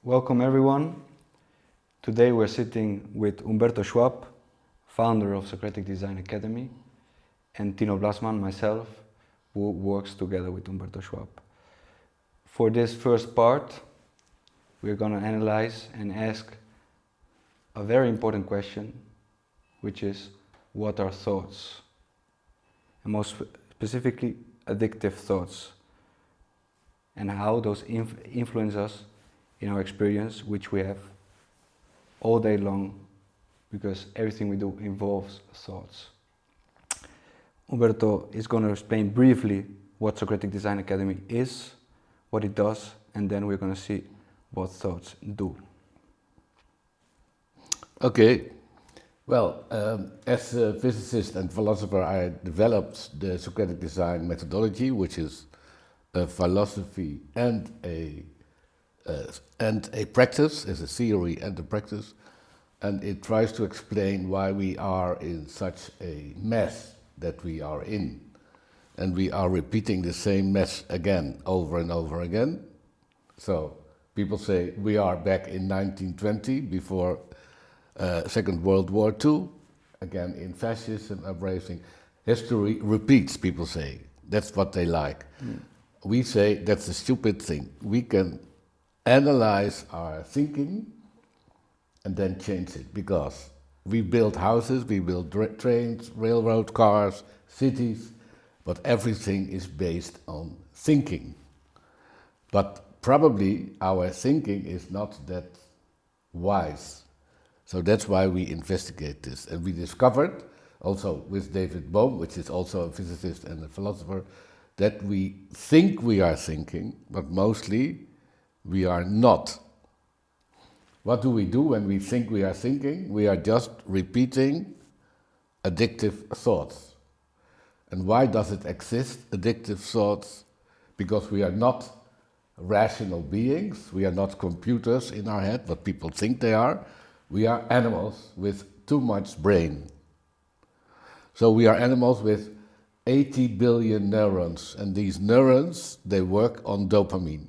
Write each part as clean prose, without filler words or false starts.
Welcome everyone. Today we're sitting with Umberto Schwab, founder of Socratic Design Academy, and Tino Blasman, myself, who works together with Umberto Schwab. For this first part, we're going to analyze and ask a very important question, which is, what are thoughts? And most specifically, addictive thoughts, and how those influence us in our experience, which we have all day long, because everything we do involves thoughts. Umberto is going to explain briefly what Socratic Design Academy is, what it does, and then we're going to see what thoughts do. Okay. Well, as a physicist and philosopher, I developed the Socratic Design methodology, which is a philosophy and a practice, as a theory and a practice, and it tries to explain why we are in such a mess that we are in, and we are repeating the same mess again, over and over again. So people say we are back in 1920, before Second World War II, again in fascism, embracing. History repeats, people say. That's what they like. We say that's a stupid thing. We can analyze our thinking and then change it, because we build houses, we build trains, railroad cars, cities, but everything is based on thinking. But probably our thinking is not that wise. So that's why we investigate this. And we discovered, also with David Bohm, which is also a physicist and a philosopher, that we think we are thinking, but mostly we are not. What do we do when we think we are thinking? We are just repeating addictive thoughts. And why does it exist, addictive thoughts? Because we are not rational beings, we are not computers in our head, what people think they are. We are animals with too much brain. So we are animals with 80 billion neurons, and these neurons, they work on dopamine.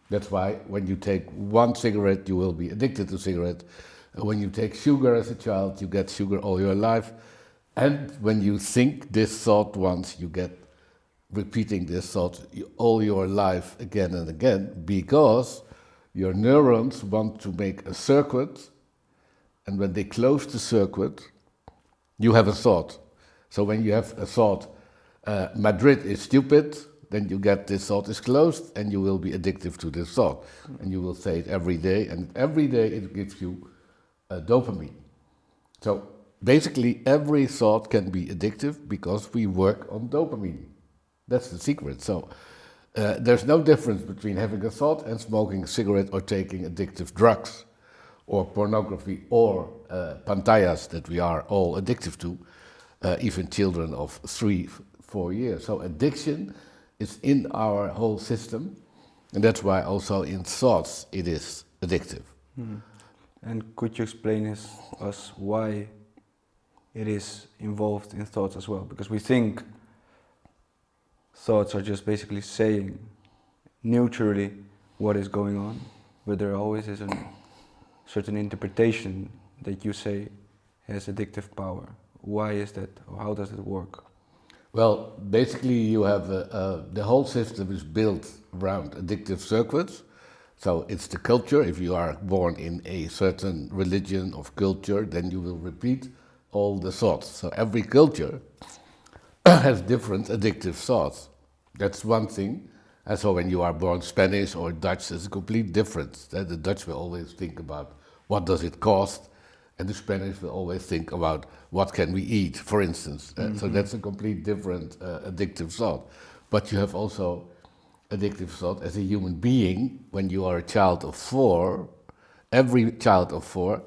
That's why when you take one cigarette, you will be addicted to cigarette. When you take sugar as a child, you get sugar all your life. And when you think this thought once, you get repeating this thought all your life again and again, because your neurons want to make a circuit, and when they close the circuit, you have a thought. So when you have a thought, Madrid is stupid, then you get this thought is closed, and you will be addictive to this thought. And you will say it every day, and every day it gives you dopamine. So basically every thought can be addictive because we work on dopamine. That's the secret. So there's no difference between having a thought and smoking a cigarette or taking addictive drugs or pornography or pantallas that we are all addictive to, even children of 3-4 years. So addiction is in our whole system, and that's why also in thoughts it is addictive. And could you explain us why it is involved in thoughts as well? Because we think thoughts are just basically saying neutrally what is going on, but there always is a certain interpretation that you say has addictive power. Why is that? Or how does it work? Well, basically you have the whole system is built around addictive circuits. So it's the culture. If you are born in a certain religion of culture, then you will repeat all the thoughts. So every culture has different addictive thoughts. That's one thing. And so when you are born Spanish or Dutch, it's a complete difference. The Dutch will always think about what does it cost, and the Spanish will always think about what can we eat, for instance. So that's a complete different addictive thought. But you have also addictive thought as a human being. When you are a child of 4, every child of 4,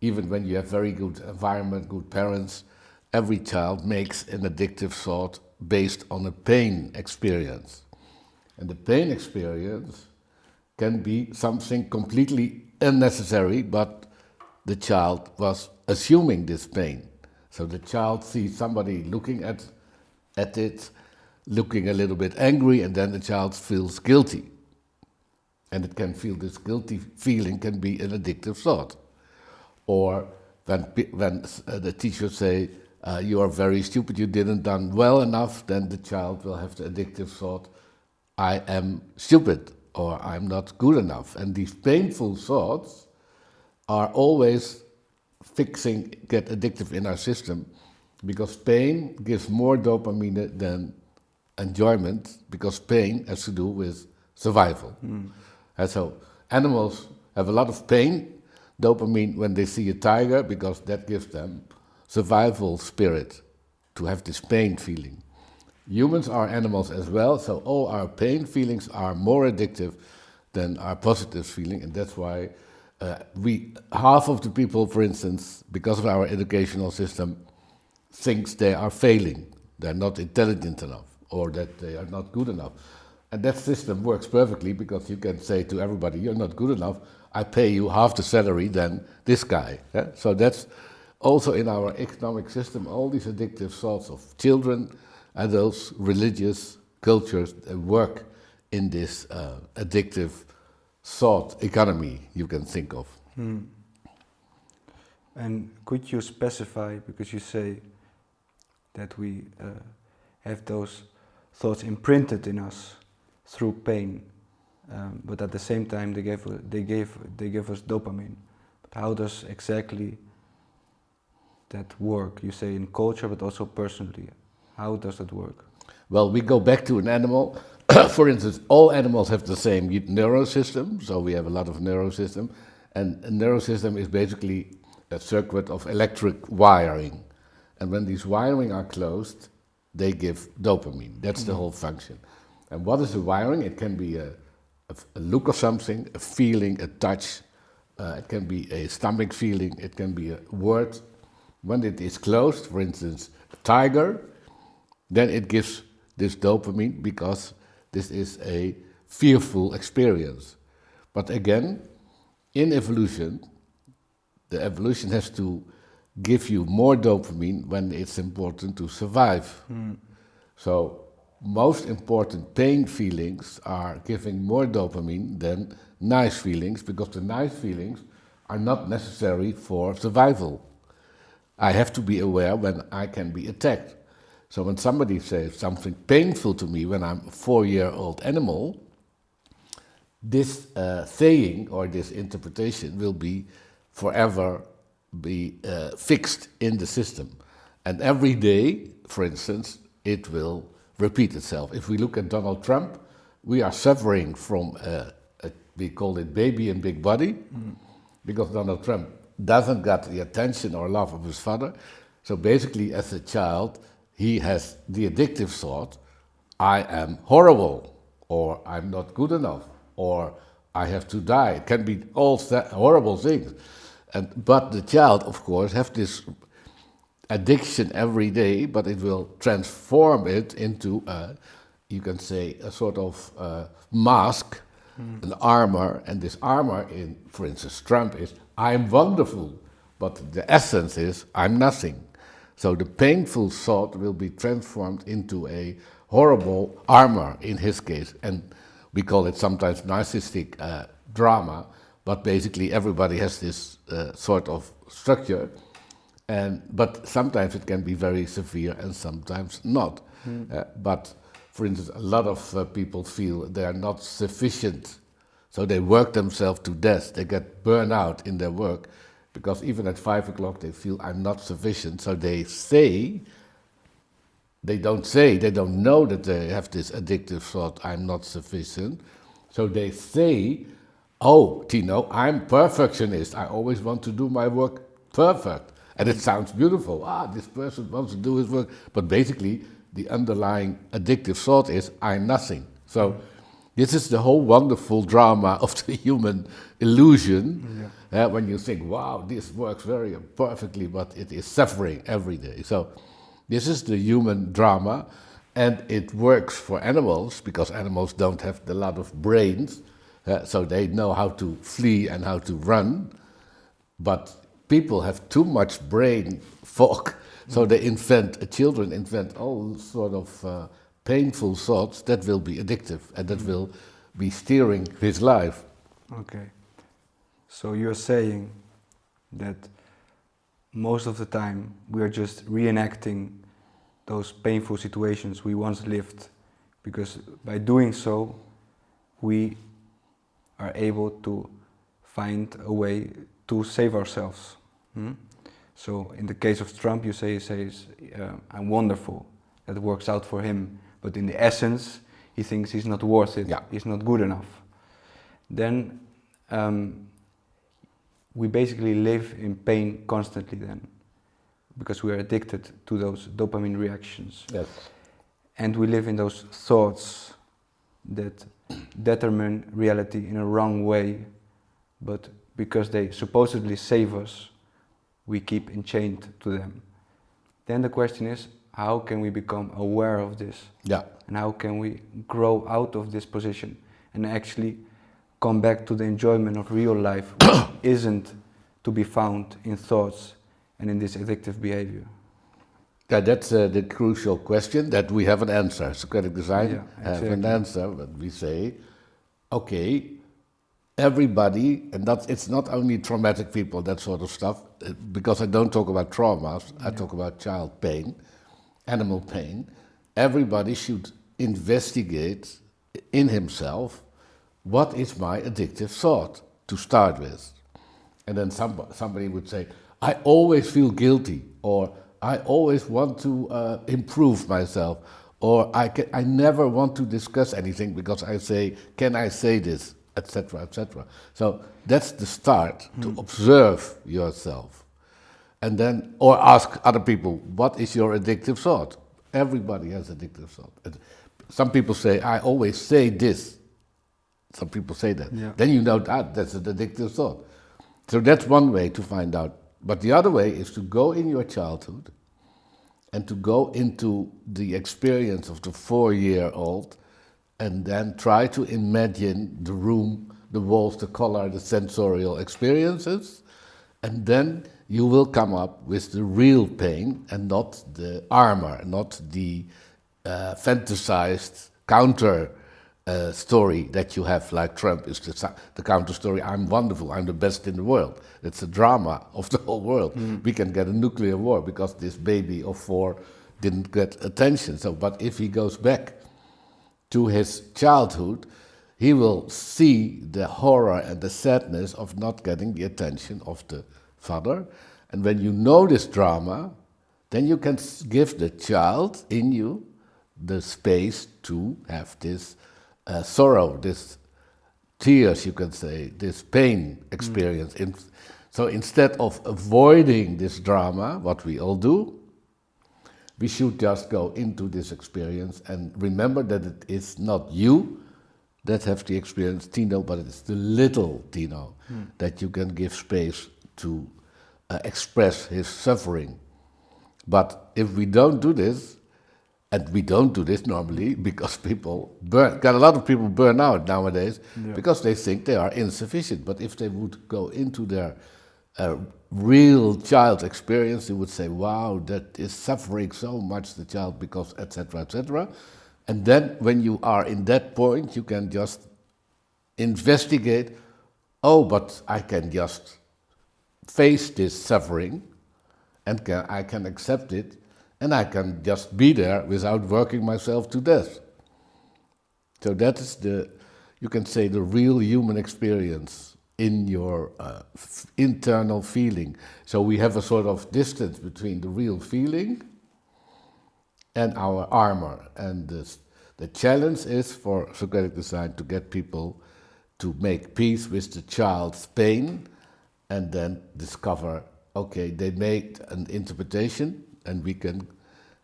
even when you have very good environment, good parents, every child makes an addictive thought based on a pain experience. And the pain experience can be something completely unnecessary, but the child was assuming this pain. So the child sees somebody looking at it, looking a little bit angry, and then the child feels guilty. And it can feel, this guilty feeling can be an addictive thought. Or when the teacher say, you are very stupid, you didn't done well enough, then the child will have the addictive thought, I am stupid, or I'm not good enough. And these painful thoughts are always get addictive in our system, because pain gives more dopamine than enjoyment, because pain has to do with survival. And so animals have a lot of pain, dopamine when they see a tiger, because that gives them survival spirit, to have this pain feeling. Humans are animals as well, so all our pain feelings are more addictive than our positive feeling, and that's why half of the people, for instance, because of our educational system, thinks they are failing, they're not intelligent enough, or that they are not good enough. And that system works perfectly, because you can say to everybody, you're not good enough, I pay you half the salary than this guy. Yeah? So that's also in our economic system, all these addictive thoughts of children, adults, religious cultures work in this addictive thought economy you can think of. And could you specify, because you say that we have those thoughts imprinted in us through pain, but at the same time they give us dopamine. But how does exactly that work? You say in culture, but also personally. How does that work? Well, we go back to an animal. For instance, all animals have the same neurosystem, so we have a lot of neurosystem, and a neurosystem is basically a circuit of electric wiring. And when these wiring are closed, they give dopamine. That's the whole function. And what is a wiring? It can be a look of something, a feeling, a touch. It can be a stomach feeling. It can be a word. When it is closed, for instance, a tiger, then it gives this dopamine, because this is a fearful experience. But again, in evolution, the evolution has to give you more dopamine when it's important to survive. So most important pain feelings are giving more dopamine than nice feelings, because the nice feelings are not necessary for survival. I have to be aware when I can be attacked. So when somebody says something painful to me when I'm a 4-year-old animal, this saying or this interpretation will be forever fixed in the system. And every day, for instance, it will repeat itself. If we look at Donald Trump, we are suffering from, we call it baby in big body, because Donald Trump doesn't get the attention or love of his father. So basically, as a child, he has the addictive thought, I am horrible, or I'm not good enough, or I have to die. It can be all horrible things. But the child, of course, has this addiction every day, but it will transform it into, you can say, a sort of mask, an armor, and this armor in, for instance, Trump is, I'm wonderful, but the essence is, I'm nothing. So the painful thought will be transformed into a horrible armor in his case, and we call it sometimes narcissistic drama, but basically everybody has this sort of structure, but sometimes it can be very severe and sometimes not. But for instance, a lot of people feel they are not sufficient, so they work themselves to death, they get burned out in their work, because even at 5 o'clock they feel I'm not sufficient, so they don't know that they have this addictive thought, I'm not sufficient, so they say, oh, Tino, I'm perfectionist, I always want to do my work perfect, and it sounds beautiful, this person wants to do his work, but basically the underlying addictive thought is, I'm nothing. So this is the whole wonderful drama of the human illusion, when you think, wow, this works very perfectly, but it is suffering every day. So this is the human drama, and it works for animals, because animals don't have a lot of brains, so they know how to flee and how to run, but people have too much brain fog, so children invent all sort of painful thoughts that will be addictive, and that will be steering his life. Okay. So you're saying that most of the time we are just reenacting those painful situations we once lived, because by doing so we are able to find a way to save ourselves. So in the case of Trump, you say he says, I'm wonderful, that works out for him, but in the essence he thinks he's not worth it, Yeah. he's not good enough. Then we basically live in pain constantly then, because we are addicted to those dopamine reactions. Yes. And we live in those thoughts that determine reality in a wrong way, but because they supposedly save us, we keep enchained to them. Then the question is, how can we become aware of this? Yeah. And how can we grow out of this position and actually come back to the enjoyment of real life, which isn't to be found in thoughts and in this addictive behavior? Yeah, that's the crucial question that we have an answer. Socratic Design Yeah, have an exactly. answer, but we say, okay, everybody, and it's not only traumatic people, that sort of stuff, because I don't talk about traumas, I talk about child pain, animal pain. Everybody should investigate in himself, what is my addictive thought to start with? And then somebody would say, I always feel guilty, or I always want to improve myself, or I never want to discuss anything because I say, can I say this, etc., etc. So that's the start, to observe yourself. And then, or ask other people, what is your addictive thought? Everybody has addictive thought. Some people say, I always say this. Some people say that. Yeah. Then you know that's an addictive thought. So that's one way to find out. But the other way is to go in your childhood and to go into the experience of the 4-year-old and then try to imagine the room, the walls, the color, the sensorial experiences, and then you will come up with the real pain and not the armor, not the fantasized counter story that you have, like Trump is the counter story, I'm wonderful, I'm the best in the world. It's a drama of the whole world. We can get a nuclear war because this baby of 4 didn't get attention. So, but if he goes back to his childhood, he will see the horror and the sadness of not getting the attention of the father. And when you know this drama, then you can give the child in you the space to have this sorrow, this tears, you can say, this pain experience. So instead of avoiding this drama, what we all do, we should just go into this experience and remember that it is not you that have the experience, Tino, but it's the little Tino that you can give space to express his suffering. But if we don't do this, and we don't do this normally because people got a lot of people burn out nowadays because they think they are insufficient. But if they would go into their real child experience, they would say, wow, that is suffering so much, the child, because etc., etc. And then when you are in that point, you can just investigate, oh, but I can just face this suffering and I can accept it, and I can just be there without working myself to death. So that is you can say, the real human experience in your internal feeling. So we have a sort of distance between the real feeling and our armor. And the challenge is for Socratic Design to get people to make peace with the child's pain and then discover, okay, they made an interpretation and we can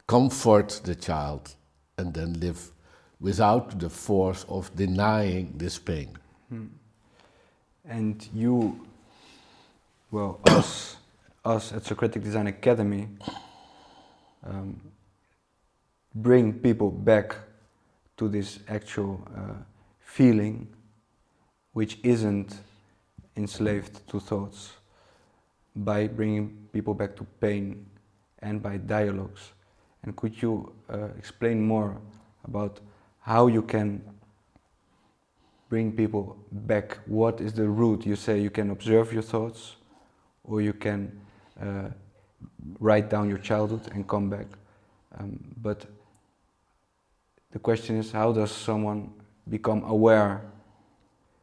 comfort the child and then live without the force of denying this pain. And you, well, us at Socratic Design Academy bring people back to this actual feeling which isn't enslaved to thoughts, by bringing people back to pain and by dialogues. And could you explain more about how you can bring people back? What is the route? You say you can observe your thoughts, or you can write down your childhood and come back. But the question is, how does someone become aware,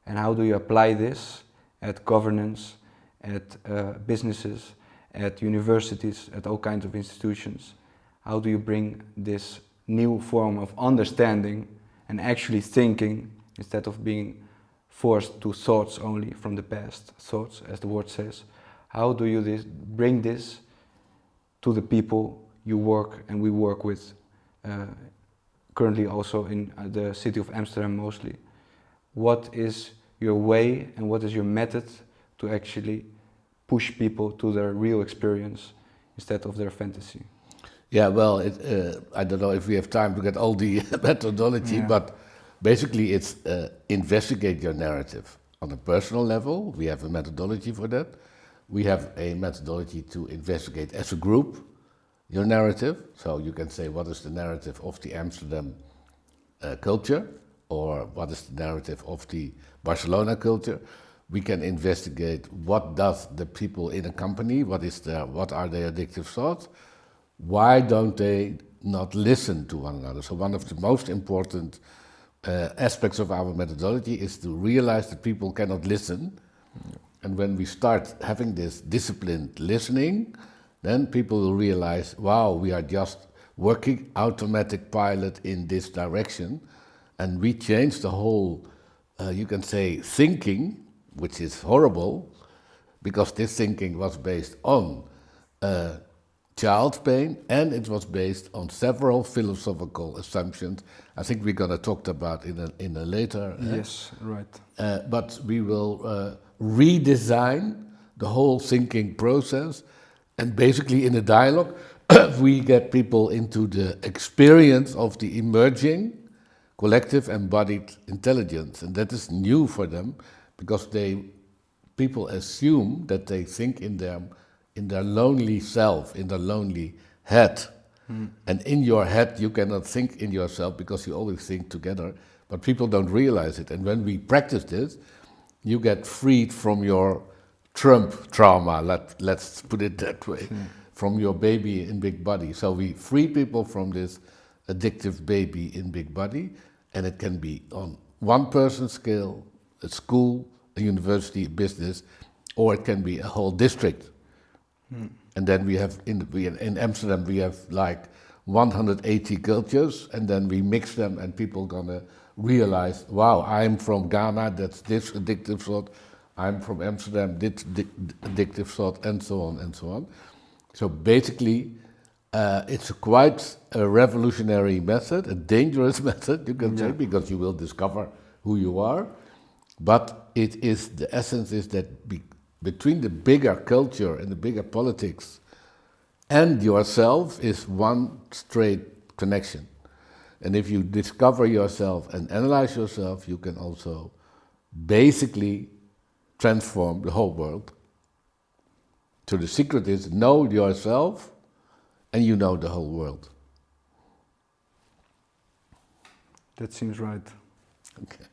and how do you apply this at governance, at businesses, at universities, at all kinds of institutions? How do you bring this new form of understanding and actually thinking, instead of being forced to thoughts only from the past, thoughts, as the word says? How do you bring this to the people you work and we work with, currently also in the city of Amsterdam mostly? What is your way and what is your method to actually push people to their real experience instead of their fantasy? Yeah, well, I don't know if we have time to get all the methodology, but basically it's investigate your narrative. On a personal level, we have a methodology for that. We have a methodology to investigate as a group your narrative. So you can say, what is the narrative of the Amsterdam culture, or what is the narrative of the Barcelona culture? We can investigate what does the people in a company, what are their addictive thoughts? Why don't they not listen to one another? So one of the most important aspects of our methodology is to realize that people cannot listen. And when we start having this disciplined listening, then people will realize, wow, we are just working automatic pilot in this direction, and we change the whole, you can say, thinking, which is horrible, because this thinking was based on child pain, and it was based on several philosophical assumptions. I think we're going to talk about in a later. Yes, right. But we will redesign the whole thinking process, and basically in a dialogue, we get people into the experience of the emerging collective embodied intelligence, and that is new for them, because people assume that they think in their lonely self, in their lonely head. And in your head you cannot think in yourself because you always think together, but people don't realize it. And when we practice this, you get freed from your Trump trauma, let's put it that way, from your baby in big body. So we free people from this addictive baby in big body, and it can be on one person scale, a school, a university, a business, or it can be a whole district. And then we have, in Amsterdam, we have like 180 cultures, and then we mix them, and people gonna realize, wow, I'm from Ghana, that's this addictive thought, I'm from Amsterdam, this addictive thought, and so on and so on. So basically, it's quite a revolutionary method, a dangerous method, you can say, because you will discover who you are. But the essence is that between the bigger culture and the bigger politics and yourself is one straight connection. And if you discover yourself and analyze yourself, you can also basically transform the whole world. So the secret is know yourself and you know the whole world. That seems right. Okay.